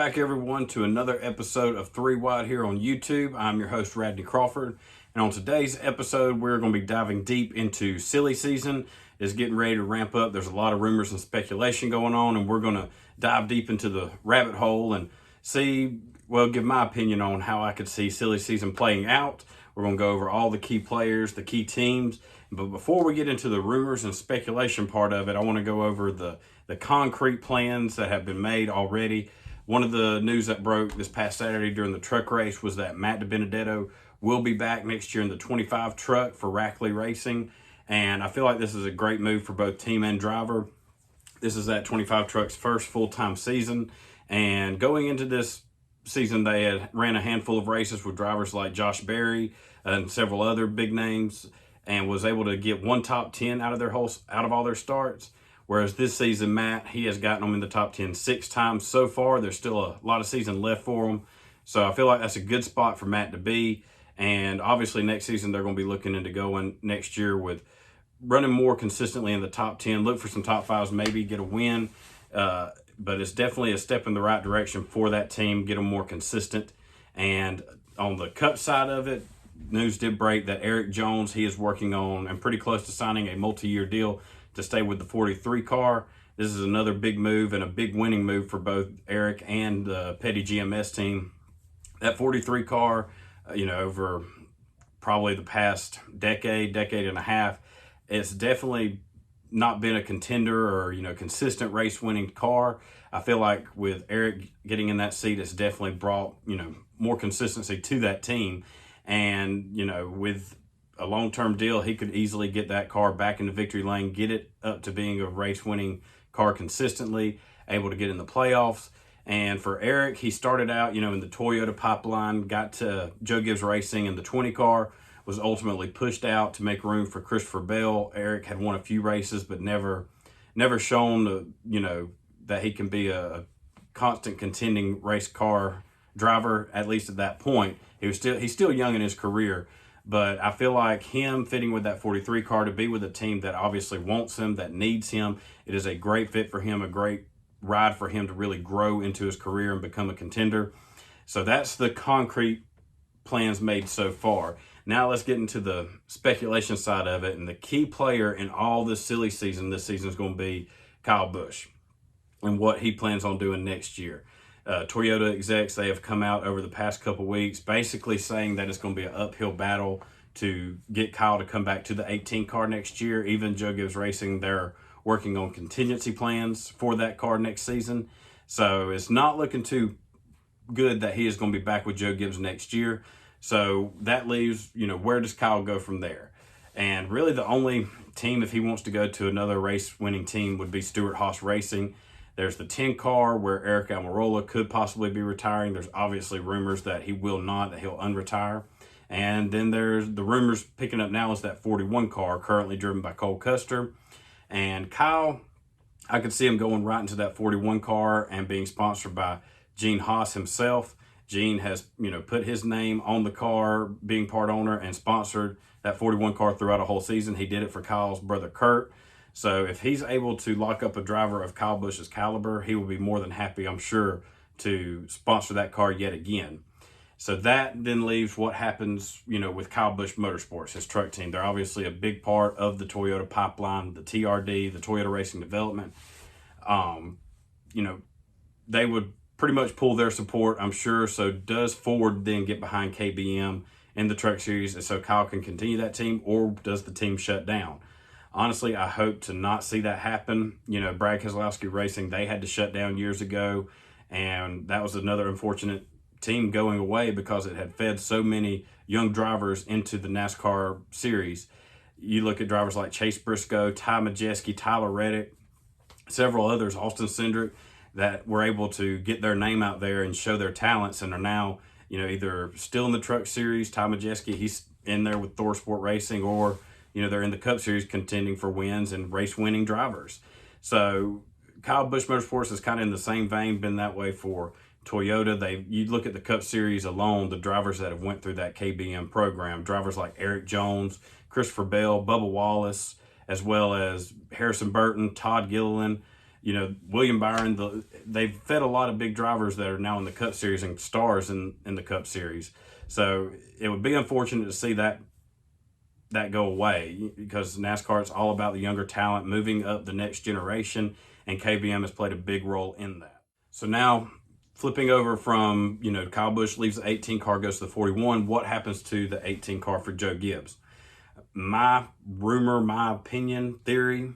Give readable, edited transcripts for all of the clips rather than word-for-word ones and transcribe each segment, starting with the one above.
back, everyone, to another episode of 3 Wide here on YouTube. I'm your host, Radney Crawford, and on today's episode, we're going to be diving deep into silly season. It's getting ready to ramp up. There's a lot of rumors and speculation going on, and we're going to dive deep into the rabbit hole and give my opinion on how I could see silly season playing out. We're going to go over all the key players, the key teams. But before we get into the rumors and speculation part of it, I want to go over the concrete plans that have been made already. One of the news that broke this past Saturday during the truck race was that Matt DiBenedetto will be back next year in the 25 truck for Riely Racing. And I feel like this is a great move for both team and driver. This is that 25 truck's first full-time season. And going into this season, they had ran a handful of races with drivers like Josh Berry and several other big names, and was able to get one top 10 out of all their starts. Whereas this season, Matt, he has gotten them in the top 10 6 times so far. There's still a lot of season left for him. So I feel like that's a good spot for Matt to be. And obviously next season, they're going to be looking into going next year with running more consistently in the top 10. Look for some top 5s, maybe get a win. But it's definitely a step in the right direction for that team, get them more consistent. And on the Cup side of it, news did break that Erik Jones, he is working on and pretty close to signing a multi-year deal to stay with the 43 car. This is another big move and a big winning move for both Erik and the Petty GMS team. That 43 car, over probably the past decade and a half, it's definitely not been a contender or, consistent race winning car. I feel like with Erik getting in that seat, it's definitely brought, more consistency to that team. And, with a long-term deal, he could easily get that car back into victory lane, get it up to being a race-winning car consistently, able to get in the playoffs. And for Erik, he started out, in the Toyota pipeline, got to Joe Gibbs Racing in the 20 car, was ultimately pushed out to make room for Christopher Bell. Erik had won a few races, but never shown, that he can be a constant contending race car driver, at least at that point. He's still young in his career, but I feel like him fitting with that 43 car to be with a team that obviously wants him, that needs him, it is a great fit for him, a great ride for him to really grow into his career and become a contender. So that's the concrete plans made so far. Now let's get into the speculation side of it. And the key player in all this silly season this season is going to be Kyle Busch and what he plans on doing next year. Toyota execs, they have come out over the past couple weeks basically saying that it's going to be an uphill battle to get Kyle to come back to the 18 car next year. Even Joe Gibbs Racing, they're working on contingency plans for that car next season. So it's not looking too good that he is going to be back with Joe Gibbs next year. So that leaves, where does Kyle go from there? And really the only team, if he wants to go to another race-winning team, would be Stewart-Haas Racing. There's the 10 car where Aric Almirola could possibly be retiring. There's obviously rumors that he will not, that he'll unretire. And then there's the rumors picking up now is that 41 car currently driven by Cole Custer. And Kyle, I could see him going right into that 41 car and being sponsored by Gene Haas himself. Gene has, put his name on the car, being part owner, and sponsored that 41 car throughout a whole season. He did it for Kyle's brother, Kurt. So if he's able to lock up a driver of Kyle Busch's caliber, he will be more than happy, I'm sure, to sponsor that car yet again. So that then leaves what happens, with Kyle Busch Motorsports, his truck team. They're obviously a big part of the Toyota pipeline, the TRD, the Toyota Racing Development. They would pretty much pull their support, I'm sure. So does Ford then get behind KBM in the truck series, and so Kyle can continue that team, or does the team shut down? Honestly, I hope to not see that happen. Brad Keselowski Racing, they had to shut down years ago, and that was another unfortunate team going away because it had fed so many young drivers into the NASCAR series. You look at drivers like Chase Briscoe, Ty Majeski, Tyler Reddick, several others, Austin Cindric, that were able to get their name out there and show their talents and are now, either still in the truck series. Ty Majeski, he's in there with Thor Sport Racing, or they're in the Cup Series contending for wins and race-winning drivers. So Kyle Busch Motorsports is kind of in the same vein, been that way for Toyota. You look at the Cup Series alone, the drivers that have went through that KBM program, drivers like Erik Jones, Christopher Bell, Bubba Wallace, as well as Harrison Burton, Todd Gilliland, You know, William Byron, they've fed a lot of big drivers that are now in the Cup Series and stars in the Cup Series. So it would be unfortunate to see that go away, because NASCAR is all about the younger talent moving up the next generation, and KBM has played a big role in that. So now, flipping over from, you know, Kyle Busch leaves the 18 car, goes to the 41. What happens to the 18 car for Joe Gibbs? My rumor, my opinion, theory,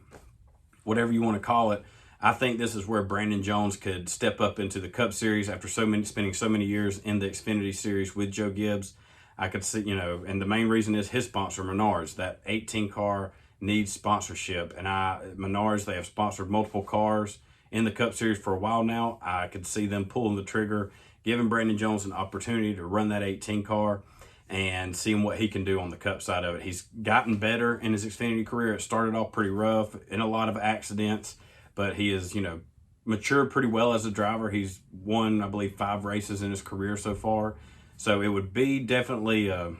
whatever you want to call it, I think this is where Brandon Jones could step up into the Cup Series after spending so many years in the Xfinity Series with Joe Gibbs. I could see, you know, and the main reason is his sponsor, Menards. That 18 car needs sponsorship, and Menards, they have sponsored multiple cars in the Cup Series for a while now. I could see them pulling the trigger, giving Brandon Jones an opportunity to run that 18 car and seeing what he can do on the Cup side of it. He's gotten better in his Xfinity career. It started off pretty rough, in a lot of accidents, but he is, you know, matured pretty well as a driver. He's won, I believe, 5 races in his career so far. So it would be definitely a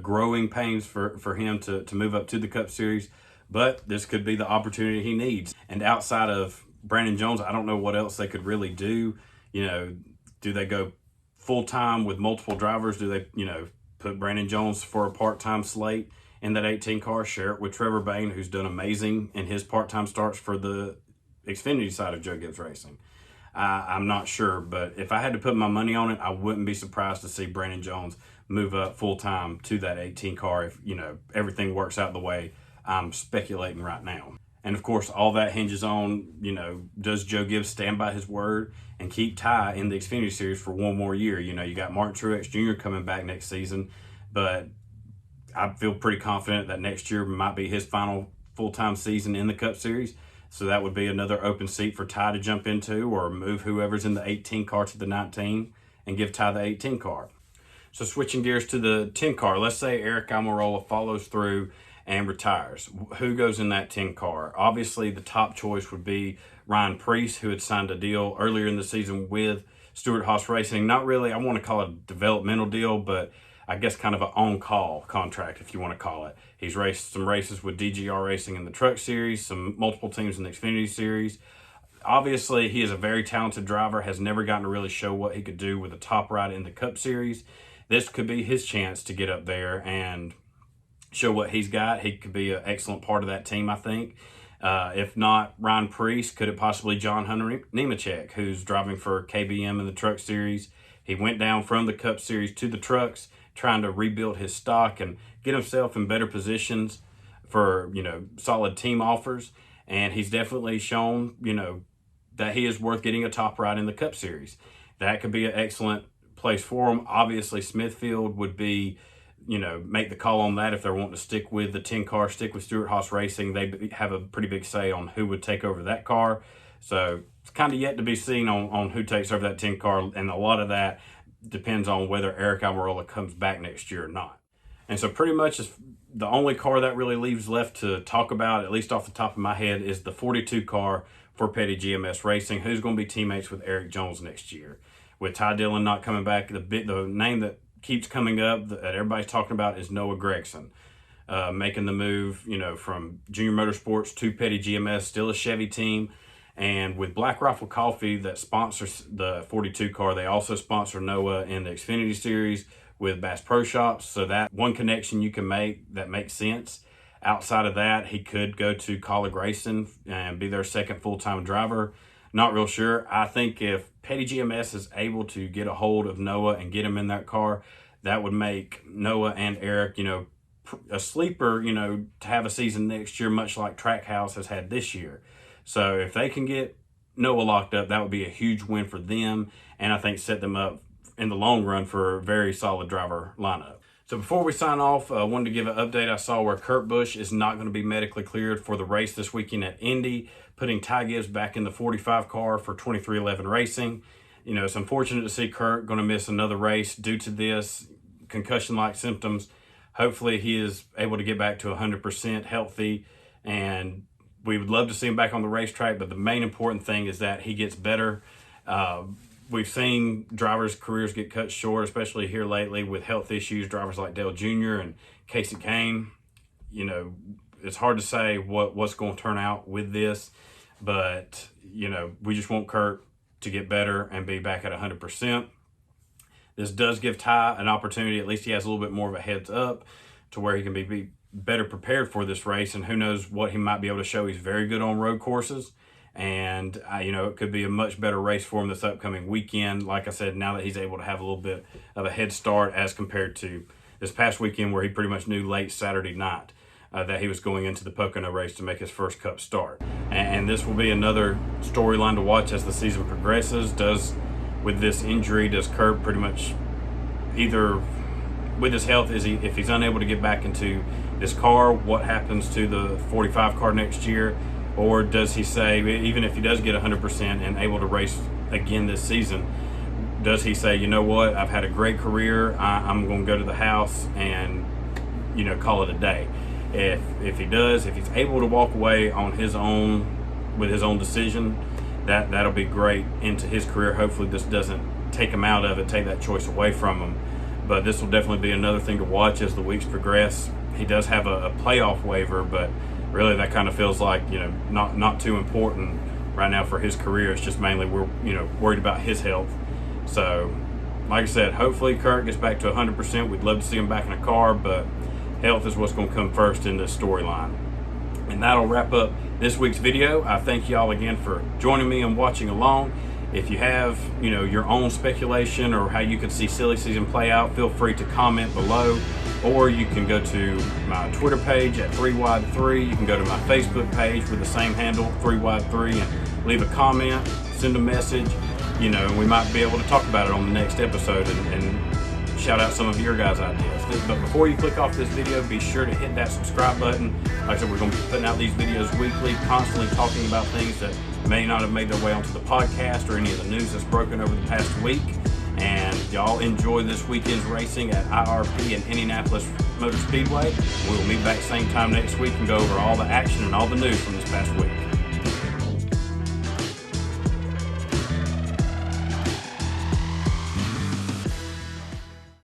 growing pains for him to move up to the Cup Series, but this could be the opportunity he needs. And outside of Brandon Jones, I don't know what else they could really do. You know, do they go full-time with multiple drivers? Do they, you know, put Brandon Jones for a part-time slate in that 18 car, share it with Trevor Bayne, who's done amazing in his part-time starts for the Xfinity side of Joe Gibbs Racing? I'm not sure, but if I had to put my money on it, I wouldn't be surprised to see Brandon Jones move up full-time to that 18 car if, you know, everything works out the way I'm speculating right now. And of course, all that hinges on, you know, does Joe Gibbs stand by his word and keep Ty in the Xfinity Series for one more year? You know, you got Martin Truex Jr. coming back next season, but I feel pretty confident that next year might be his final full-time season in the Cup Series. So that would be another open seat for Ty to jump into, or move whoever's in the 18 car to the 19 and give Ty the 18 car. So switching gears to the 10 car, let's say Eric Almirola follows through and retires. Who goes in that 10 car? Obviously, the top choice would be Ryan Preece, who had signed a deal earlier in the season with Stewart-Haas Racing. Not really, I want to call it a developmental deal, but I guess kind of an on-call contract, if you want to call it. He's raced some races with DGR Racing in the Truck Series, some multiple teams in the Xfinity Series. Obviously, he is a very talented driver, has never gotten to really show what he could do with a top ride in the Cup Series. This could be his chance to get up there and show what he's got. He could be an excellent part of that team, I think. If not Ryan Preece, could it possibly John Hunter Nemechek, who's driving for KBM in the Truck Series? He went down from the Cup Series to the Trucks, trying to rebuild his stock and get himself in better positions for, you know, solid team offers. And he's definitely shown, you know, that he is worth getting a top ride in the Cup Series. That could be an excellent place for him. Obviously, Smithfield would be, you know, make the call on that if they're wanting to stick with the 10 car, stick with Stewart-Haas Racing. They have a pretty big say on who would take over that car. So it's kind of yet to be seen on who takes over that 10 car, and a lot of that depends on whether Eric Almirola comes back next year or not. And so pretty much the only car that really leaves left to talk about, at least off the top of my head, is the 42 car for Petty GMS Racing, who's going to be teammates with Eric Jones next year. With Ty Dillon not coming back, the name that keeps coming up that everybody's talking about is Noah Gragson, making the move, you know, from Junior Motorsports to Petty GMS, still a Chevy team. And with Black Rifle Coffee that sponsors the 42 car, they also sponsor Noah in the Xfinity Series with Bass Pro Shops. So that one connection you can make that makes sense. Outside of that, he could go to Colleague Racing and be their second full-time driver. Not real sure. I think if Petty GMS is able to get a hold of Noah and get him in that car, that would make Noah and Eric, you know, a sleeper, you know, to have a season next year, much like Trackhouse has had this year. So if they can get Noah locked up, that would be a huge win for them, and I think set them up in the long run for a very solid driver lineup. So before we sign off, I wanted to give an update. I saw where Kurt Busch is not going to be medically cleared for the race this weekend at Indy, putting Ty Gibbs back in the 45 car for 2311 Racing. You know, it's unfortunate to see Kurt going to miss another race due to this concussion-like symptoms. Hopefully he is able to get back to 100% healthy, and we would love to see him back on the racetrack, but the main important thing is that he gets better. We've seen drivers' careers get cut short, especially here lately with health issues, drivers like Dale Jr. and Casey Keane. You know, it's hard to say what's going to turn out with this. But, you know, we just want Kurt to get better and be back at 100%. This does give Ty an opportunity. At least he has a little bit more of a heads up to where he can be better prepared for this race. And who knows what he might be able to show. He's very good on road courses. And, you know, it could be a much better race for him this upcoming weekend. Like I said, now that he's able to have a little bit of a head start as compared to this past weekend where he pretty much knew late Saturday night that he was going into the Pocono race to make his first Cup start. And this will be another storyline to watch as the season progresses. With this injury, does Kurt pretty much either with his health, if he's unable to get back into this car, what happens to the 45 car next year? Or does he say, even if he does get 100% and able to race again this season, does he say, you know what, I've had a great career, I'm going to go to the house and, you know, call it a day? If he does, if he's able to walk away on his own, with his own decision, that'll be great into his career. Hopefully this doesn't take him out of it, take that choice away from him. But this will definitely be another thing to watch as the weeks progress. He does have a playoff waiver, but really that kind of feels like, you know, not too important right now for his career. It's just mainly we're, you know, worried about his health. So like I said, hopefully Kurt gets back to 100%. We'd love to see him back in a car, but health is what's going to come first in this storyline. And that'll wrap up this week's video. I thank y'all again for joining me and watching along. If you have, you know, your own speculation or how you could see silly season play out, feel free to comment below, or you can go to my Twitter page at 3wide3. You can go to my Facebook page with the same handle, 3wide3, and leave a comment, send a message. You know, we might be able to talk about it on the next episode and shout out some of your guys' ideas. But before you click off this video, be sure to hit that subscribe button. Like I said, we're going to be putting out these videos weekly, constantly talking about things that may not have made their way onto the podcast or any of the news that's broken over the past week. And y'all enjoy this weekend's racing at IRP and Indianapolis Motor Speedway. We'll meet back same time next week and go over all the action and all the news from this past week.